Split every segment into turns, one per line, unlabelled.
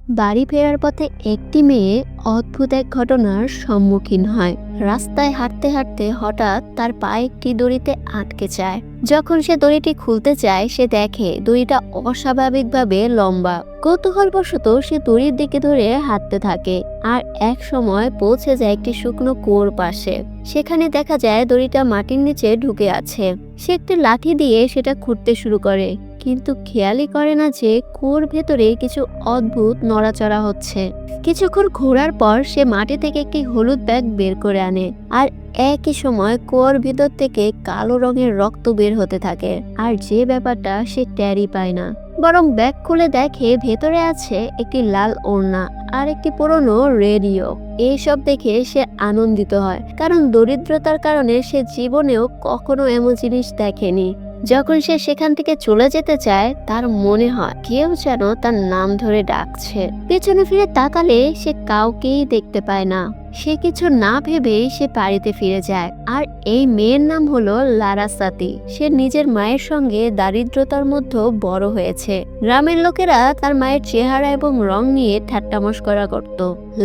বাড়ি ফেরার পথে একটি মেয়ে অদ্ভুত এক ঘটনার সম্মুখীন হয়। রাস্তায় হাঁটতে হাঁটতে হঠাৎ তার পা একটি দড়িতে আটকে যায়। যখন সে দড়িটি খুলতে চায়, সে দেখে দড়িটা অস্বাভাবিকভাবে লম্বা। কৌতূহলবশত সে দড়ির দিকে ধরে হাঁটতে থাকে, আর এক সময় পৌঁছে যায় একটি শুকনো কুয়োর পাশে। সেখানে দেখা যায় দড়িটা মাটির নিচে ঢুকে আছে। সে একটি লাঠি দিয়ে সেটা খুঁড়তে শুরু করে, কিন্তু খেয়ালই করে না যে কুয়োর ভেতরে কিছু অদ্ভুত নড়াচড়া হচ্ছে। কিছুক্ষণ ঘোরার পর সে মাটি থেকে একটি হলুদ ব্যাগ বের করে আনে, আর একই সময় কুয়োর ভিতর থেকে কালো রঙের রক্ত বের হতে থাকে। আর যে ব্যাপারটা সে টেরই পায় না, বরং ব্যাগ খুলে দেখে ভেতরে আছে একটি লাল ওড়না আর একটি পুরনো রেডিও। এইসব দেখে সে আনন্দিত হয়, কারণ দরিদ্রতার কারণে সে জীবনেও কখনো এমন জিনিস দেখেনি। যখন সে সেখান থেকে চলে যেতে চায়, তার মনে হয় কেউ যেন তার নাম ধরে ডাকছে। পেছনে ফিরে তাকালে সে কাউকেই দেখতে পায় না। সে কিছু না ভেবেই সে বাড়িতে ফিরে যায়। আর এই মেয়ের নাম হলো লারাসাতি। সে নিজের মায়ের সঙ্গে দারিদ্রতার মধ্যে বড় হয়েছে। গ্রামের লোকেরা তার মায়ের চেহারা এবং রং নিয়ে ঠাট্টা মশকরা করত।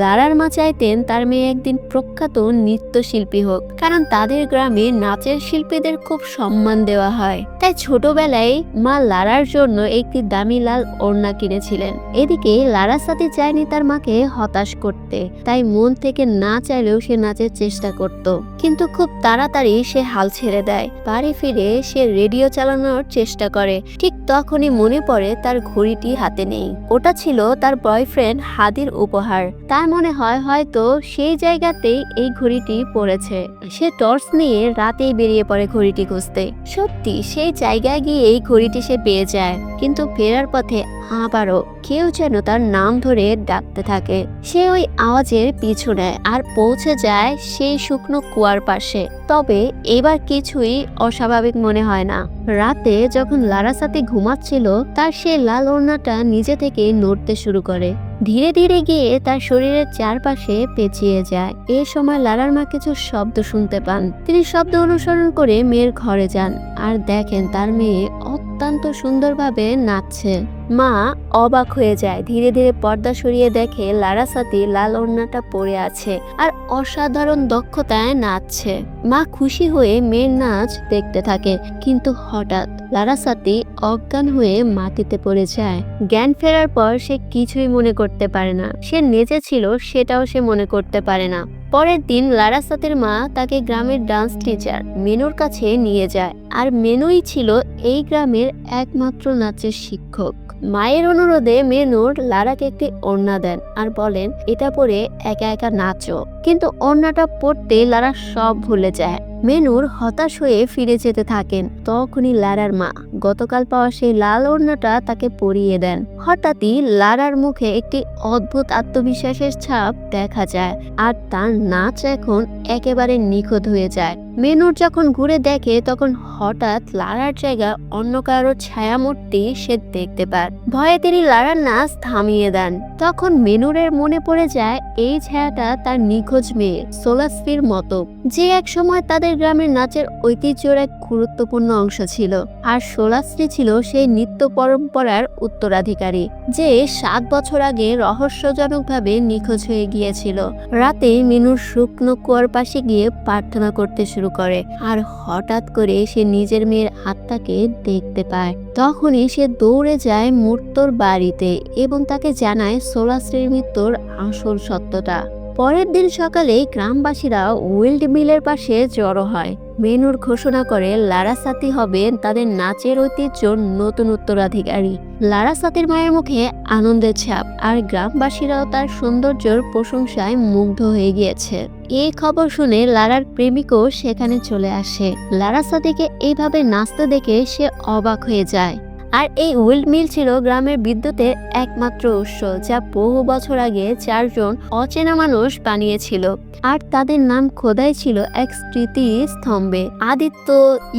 লারার মা চাইতেন তার মেয়ে একদিন প্রখ্যাত নৃত্যশিল্পী হোক, কারণ তাদের গ্রামে নাচের শিল্পীদের খুব সম্মান দেওয়া হয়। তাই ছোটবেলায় মা লারার জন্য একটি দামি লাল ওড়না কিনেছিলেন। এদিকে লারাসাতি চায়নি তার মাকে হতাশ করতে, তাই মন থেকে না চাইলেও সে নাচের চেষ্টা করত। কিন্তু খুব তাড়াতাড়ি সে হাল ছেড়ে দেয়। বাড়ি ফিরে সে রেডিও চালানোর চেষ্টা করে। ঠিক তখনই মনে পড়ে তার ঘড়িটি হাতে নেই। ওটা ছিল তার বয়ফ্রেন্ড হাদির উপহার। তার মনে হয় হয়তো সেই জায়গাতেই এই ঘড়িটি পড়েছে। সে টর্চ নিয়ে রাতেই বেরিয়ে পড়ে ঘড়িটি খুঁজতে। সত্যি সেই জায়গায় গিয়ে এই ঘড়িটি সে পেয়ে যায়, কিন্তু ফেরার পথে আবারও কেউ যেন তার নাম ধরে ডাকতে থাকে। সে ওই আওয়াজের পিছু নেয় আর পৌঁছে যায় সেই শুকনো কুয়ার পাশে। তবে এবার কিছুই অস্বাভাবিক মনে হয় না। রাতে যখন লারাসাতি ঘুমাচ্ছিল, তার সেই লাল ওড়নাটা নিজে থেকে নড়তে শুরু করে। ধীরে ধীরে গিয়ে তার শরীরের চারপাশে পেঁচিয়ে যায়। এই সময় লারার মা কিছু শব্দ শুনতে পান। তিনি শব্দ অনুসরণ করে মেয়ের ঘরে যান আর দেখেন তার মেয়ে অত্যন্ত সুন্দরভাবে নাচছে। মা অবাক হয়ে যায়। ধীরে ধীরে পর্দা সরিয়ে দেখে লারাসাতি লাল ওড়নাটা পরে আছে আর অসাধারণ দক্ষতায় নাচছে। মা খুশি হয়ে মেয়ের নাচ দেখতে থাকে, কিন্তু হঠাৎ লারাসাতি অজ্ঞান হয়ে মাটিতে পড়ে যায়। জ্ঞান ফেরার পর সে কিছুই মনে করতে পারে না। সে নেচেছিল সেটাও সে মনে করতে পারে না। পরের দিন লারাসাতির মা তাকে গ্রামের ডান্স টিচার মেনুর কাছে নিয়ে যায়, আর মেনুই ছিল এই গ্রামের একমাত্র নাচের শিক্ষক। মায়ের অনুরোধে মেনুর লারাকে একটি ওড়না দেন আর বলেন, এটা পরে একা একা নাচো। কিন্তু ওড়নাটা পরতে লারা সব ভুলে যায়। মেনুর হতাশ হয়ে ফিরে যেতে থাকেন। তখনই লারার মা গতকাল পাওয়া সেই লাল ওড়নাটা তাকে পরিয়ে দেন। হঠাৎই লারার মুখে একটি অদ্ভুত আত্মবিশ্বাসের ছাপ দেখা যায়, আর তার নাচ এখন একেবারে নিখুঁত হয়ে যায়। মেনুর যখন ঘুরে দেখে, তখন হঠাৎ লারার জায়গা অন্য কারোর ছায়ামূর্তি সে দেখতে পায়। ভয়ে তিনি লারার নাচ থামিয়ে দেন। তখন মেনুরের মনে পড়ে যায় এই ছায়াটা তার নিখোঁজ মেয়ে সোলাসফির মতো, যে এক সময় তাদের গ্রামের নাচের ঐতিহ্যের এক গুরুত্বপূর্ণ অংশ ছিল। আর সোলাশ্রী ছিল সেই নৃত্য পরম্পরার উত্তরাধিকারী, যে 7 বছর আগে রহস্যজনকভাবে নিখোঁজ হয়ে গিয়েছিল। রাতে মেনুর শুকনো কুয়ার পাশে গিয়ে প্রার্থনা করতে শুরু করে, আর হঠাৎ করে সে নিজের মেয়ের আত্মাকে দেখতে পায়। তখনই সে দৌড়ে যায় মূর্তর বাড়িতে এবং তাকে জানায় সোলাশ্রীর মৃত্যুর আসল সত্যটা। পরের দিন সকালে গ্রামবাসীরা উইল্ড মিলের পাশে জড়ো হয়। মেনুর ঘোষণা করে লারাসাতি হবে তাদের নাচের ঐতিহ্যের নতুন উত্তরাধিকারী। লারাসাতির মায়ের মুখে আনন্দের ছাপ, আর গ্রামবাসীরাও তার সৌন্দর্যের প্রশংসায় মুগ্ধ হয়ে গিয়েছে। এই খবর শুনে লারার প্রেমিকও সেখানে চলে আসে। লারাসাতিকে এইভাবে নাচতে দেখে সে অবাক হয়ে যায়। আর এই উইল্ড মিল ছিল গ্রামের বিদ্যুতের একমাত্র উৎস, যা বহু বছর আগে 4 জন অচেনা মানুষ বানিয়েছিল। আর তাদের নাম খোদাই ছিল এক স্মৃতি স্তম্ভে, আদিত্য,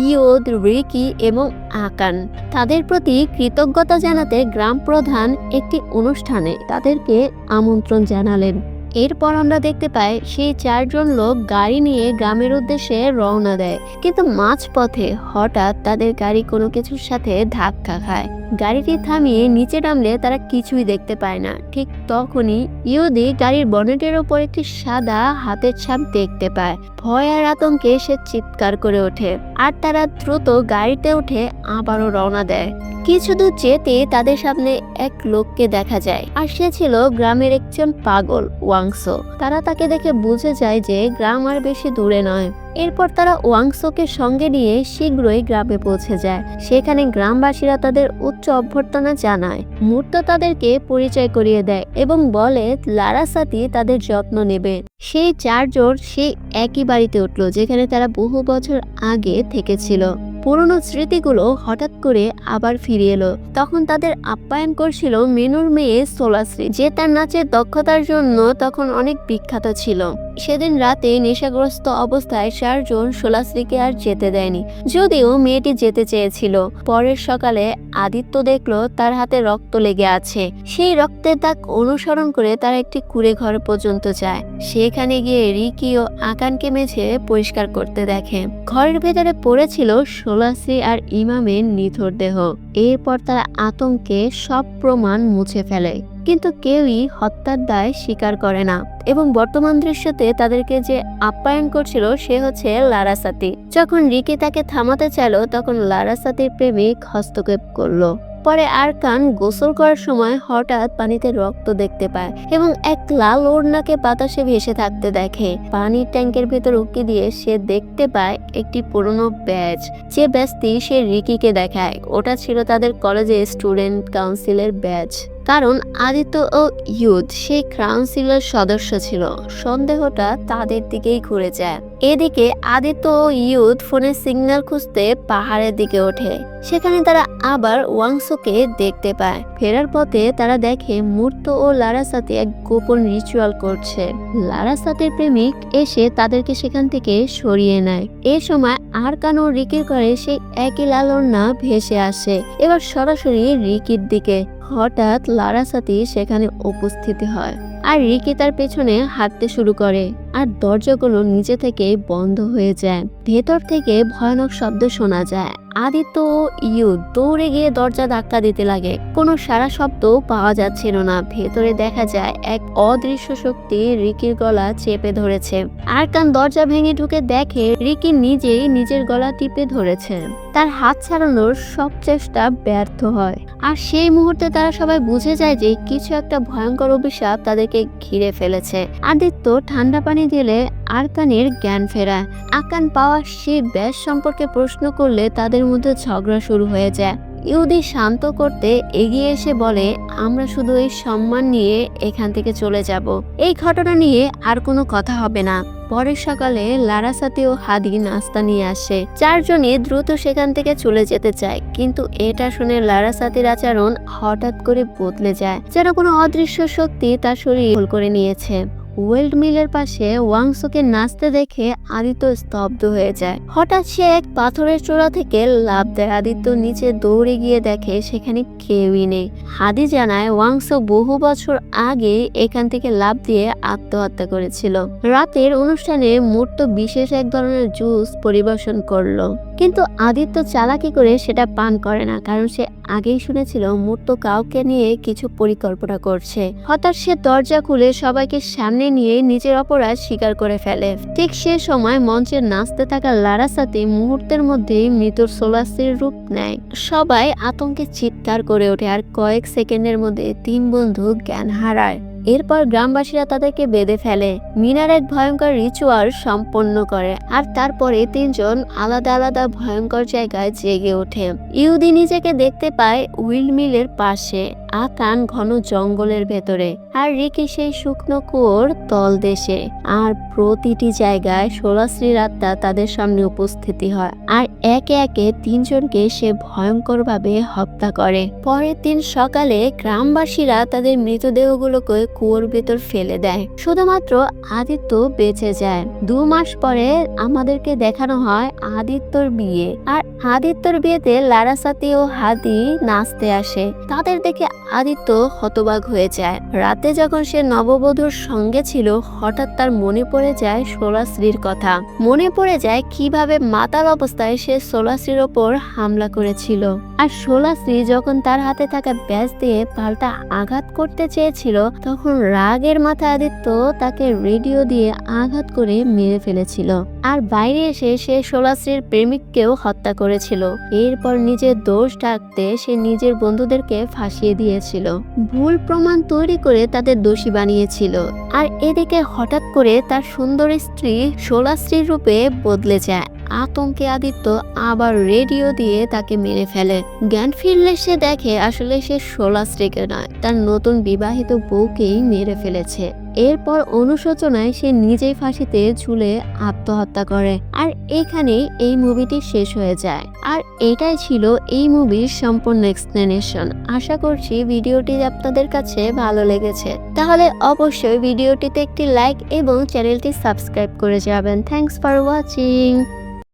ইয়োদ, রিকি এবং আকান। তাদের প্রতি কৃতজ্ঞতা জানাতে গ্রাম প্রধান একটি অনুষ্ঠানে তাদেরকে আমন্ত্রণ জানালেন। এরপর আমরা দেখতে পাই সেই 4 জন লোক গাড়ি নিয়ে গ্রামের উদ্দেশ্যে রওনা দেয়, কিন্তু মাঝপথে হঠাৎ তাদের গাড়ি কোনো কিছুর সাথে ধাক্কা খায়। গাড়িটি থামিয়ে নিচে নামলে তারা কিছুই দেখতে পায় না। ঠিক তখনই ইহুদি গাড়ির বনেটের ওপর একটি সাদা হাতের ছাপ দেখতে পায়। ভয় আর আতঙ্কে সে চিৎকার করে ওঠে আর তারা দ্রুত গাড়িতে উঠে আবারও রওনা দেয়। কিছু দূর যেতে তাদের সামনে এক লোককে দেখা যায় আর সে ছিল গ্রামের একজন পাগল ওয়াংসো। তারা তাকে দেখে বুঝে যায় যে গ্রাম আর বেশি দূরে নয়। এরপর তারা ওয়াংসোকে সঙ্গে নিয়ে শীঘ্রই গ্রামে পৌঁছে যায়। সেখানে গ্রামবাসীরা তাদের উচ্চ অভ্যর্থনা জানায়। মূর্ত তাদেরকে পরিচয় করিয়ে দেয় এবং বলে লারাসাতি তাদের যত্ন নেবে। সেই চারজন সেই একই বাড়িতে উঠল যেখানে তারা বহু বছর আগে থেকেছিল। পুরনো স্মৃতিগুলো হঠাৎ করে আবার ফিরে এলো। তখন তাদের আপ্যায়ন করছিল মেনুর মেয়ে সোলাশ্রী, যে তার নাচের দক্ষতার জন্য তখন অনেক বিখ্যাত ছিল। সেদিন রাতে নেশাগ্রস্ত অবস্থায় চারজন সোলাশ্রীকে আর যেতে দেয়নি, যদিও মেয়েটি যেতে চেয়েছিল। পরের সকালে আদিত্য দেখলো তার হাতে রক্ত লেগে আছে। সেই রক্তের দাগ অনুসরণ করে তারা একটি কুঁড়ে ঘর পর্যন্ত যায়। সেখানে গিয়ে রিকি ও আকানকে মেঝে পরিষ্কার করতে দেখে। ঘরের ভেতরে পড়েছিল সোলাশ্রী আর ইমামের নিথর দেহ। এরপর তারা আতঙ্কে সব প্রমাণ মুছে ফেলে, কিন্তু কেউই হত্যার দায় স্বীকার করে না এবং বর্তমান দৃশ্যতে তাদেরকে যে আপ্যায়ন করছিল সে হচ্ছে লারাসাতি। যখন রিকি তাকে থামাতে চাইল তখন লারাসাতির প্রেমিক হস্তক্ষেপ করলো। পরে আরকান গোসল করার সময় হঠাৎ পানিতে রক্ত দেখতে পায় এবং এক লাল ওড়নাকে বাতাসে ভেসে থাকতে দেখে। পানির ট্যাঙ্কের ভেতর উকি দিয়ে সে দেখতে পায় একটি পুরনো ব্যাজ। যে ব্যাজটি সে রিকিকে দেখায় ওটা ছিল তাদের কলেজে স্টুডেন্ট কাউন্সিলের ব্যাজ, কারণ আদিত্য ও ইউথ সেই কাউন্সিলের সদস্য ছিল। সন্দেহটা তাদের দিকেই ঘুরে যায়। এদিকে আদিত্য ও ইউথ ফোনে সিগন্যাল খুঁজতে পাহাড়ের দিকে ওঠে। সেখানে তারা আবার ওয়াংসোকে দেখতে পায়। ফেরার পথে তারা দেখে মূর্ত ও লারাসাতি এক গোপন রিচুয়াল করছে। লারাসাতির প্রেমিক এসে তাদেরকে সেখান থেকে সরিয়ে নেয়। এ সময় আরকান ও রিকির ঘরে সেই একই লাল ওড়না ভেসে আসে, এবার সরাসরি রিকির দিকে। হঠাৎ লারাসাতি সেখানে উপস্থিত হয় আর রিকি তার পেছনে হাঁটতে শুরু করে আর দরজাগুলো নিজে থেকে বন্ধ হয়ে যায়। ভেতর থেকে ভয়ানক শব্দ শোনা যায়। আদিত্য ও ইউথ দৌড়ে গিয়ে দরজা ধাক্কা দিতে লাগে। কোনো সারা শব্দ পাওয়া যাচ্ছিল না। ভেতরে দেখা যায় এক অদৃশ্য শক্তি রিকির গলা চেপে ধরেছে। আরকান দরজা ভেঙে ঢুকে দেখে রিকি নিজেই নিজের গলা টিপে ধরেছে। তার হাত ছাড়ানোর সব চেষ্টা ব্যর্থ হয় আর সেই মুহূর্তে তারা সবাই বুঝে যায় যে কিছু একটা ভয়ঙ্কর অভিশাপ তাদেরকে ঘিরে ফেলেছে। আদিত্য ঠান্ডা পানি দিলে আরকানের জ্ঞান ফেরায়। আকান পাওয়া সেই ব্যাস সম্পর্কে প্রশ্ন করলে তাদের মধ্যে ঝগড়া শুরু হয়ে যায়। ইহুদি শান্ত করতে এগিয়ে এসে বলে, আমরা শুধু এই সম্মান নিয়ে এখান থেকে চলে যাব। এই ঘটনা নিয়ে আর কোনো কথা হবে না। পরের সকালে লারাসাতি ও হাদি নাস্তা নিয়ে আসে। চারজনই দ্রুত সেখান থেকে চলে যেতে চায়, কিন্তু এটা শুনে লারাসাতির আচরণ হঠাৎ করে বদলে যায়, যেন কোনো অদৃশ্য শক্তি তার শরীর দখল করে নিয়েছে। ওয়েল্ড মিলের পাশে ওয়াংসোকে নাচতে দেখে আদিত্য স্তব্ধ হয়ে যায়। হঠাৎ সে এক পাথরের চূড়া থেকে লাফ দেয়। আদিত্য নিচে দৌড়ে গিয়ে দেখে সেখানে কেউই নেই। হাদি জানায় ওয়াংসো বহু বছর আগে এখান থেকে লাফ দিয়ে আত্মহত্যা করেছিল। রাতের অনুষ্ঠানে মূর্ত বিশেষ এক ধরনের জুস পরিবেশন করলো, কিন্তু আদিত্য চালাকি করে সেটা পান করে না, কারণ সে আগেই শুনেছিল মূর্ত কাউকে নিয়ে কিছু পরিকল্পনা করছে। হঠাৎ সে দরজা খুলে সবাইকে সামনে নিয়ে নিজের অপরাধ স্বীকার করে ফেলে। ঠিক সে সময় মঞ্চে নাচতে থাকা লারাসাতি মুহূর্তের মধ্যেই মৃত সোলাশ্রীর রূপ নেয়। সবাই আতঙ্কে চিৎকার করে ওঠে আর কয়েক সেকেন্ডের মধ্যে তিন বন্ধু জ্ঞান হারায়। এরপর গ্রামবাসীরা তাদেরকে বেঁধে ফেলে। মিনার এক ভয়ঙ্কর রিচুয়াল সম্পন্ন করে আর তারপরে তিনজন আলাদা আলাদা ভয়ঙ্কর জায়গায় জেগে ওঠে। ইহুদি নিজেকে দেখতে পায় উইল মিলের পাশে, আকান ঘন জঙ্গলের ভেতরে, আর রিকি সেই শুকনো কুয়োর তলদেশে। আর প্রতিটি জায়গায় সোলাশ্রীর আত্মা তাদের সামনে উপস্থিতি হয় আর একে একে তিনজনকে সে ভয়ঙ্কর ভাবে হত্যা করে। পরের দিন সকালে গ্রামবাসীরা তাদের মৃতদেহগুলোকে কুয়োর ভেতর ফেলে দেয়। শুধুমাত্র আদিত্য বেঁচে যায়। 2 মাস পরে আমাদেরকে দেখানো হয় আদিত্যর বিয়ে, আর আদিত্যর বিয়েতে লারাসাতি ও হাদি নাচতে আসে। তাদের দেখে আদিত্য হতবাক হয়ে যায়। রাতে যখন সে নববধূর সঙ্গে ছিল, হঠাৎ তার মনে পড়ে যায় সোলাশ্রীর কথা। মনে পড়ে যায় কিভাবে মাতাল অবস্থায় সে সোলাশ্রীর ওপর হামলা করেছিল, আর সোলাশ্রী যখন তার হাতে থাকা ব্যাজ দিয়ে পাল্টা আঘাত করতে চেয়েছিল, তখন রাগের মাথায় আদিত্য তাকে রেডিও দিয়ে আঘাত করে মেরে ফেলেছিল। আর বাইরে এসে সে সোলাশ্রীর প্রেমিককেও হত্যা করেছিল। এরপর নিজের দোষ ঢাকতে সে নিজের বন্ধুদেরকে ফাঁসিয়ে দিয়েছিল, ভুল প্রমাণ তৈরি করে তাদের দোষী বানিয়েছিল। আর এদিকে হঠাৎ করে তার সুন্দর স্ত্রী সোলাশ্রীর রূপে বদলে যায়। আতঙ্কে আদিত্য আবার রেডিও দিয়ে তাকে মেরে ফেলে। জ্ঞান ফিরলে সে দেখে আসলে সে সোলাশ্রীকে নয়, তার নতুন বিবাহিত বউকেই মেরে ফেলেছে। এরপর অনুশোচনায় সে নিজেই ফাঁসিতে ঝুলে আত্মহত্যা করে। আর এখানেই এই মুভিটি শেষ হয়ে যায়। আর এটাই ছিল এই মুভির সম্পূর্ণ এক্সপ্লেনেশন। আশা করছি ভিডিওটি আপনাদের কাছে ভালো লেগেছে। তাহলে অবশ্যই ভিডিওটিতে একটি লাইক এবং চ্যানেলটি সাবস্ক্রাইব করে যাবেন। Thanks for watching.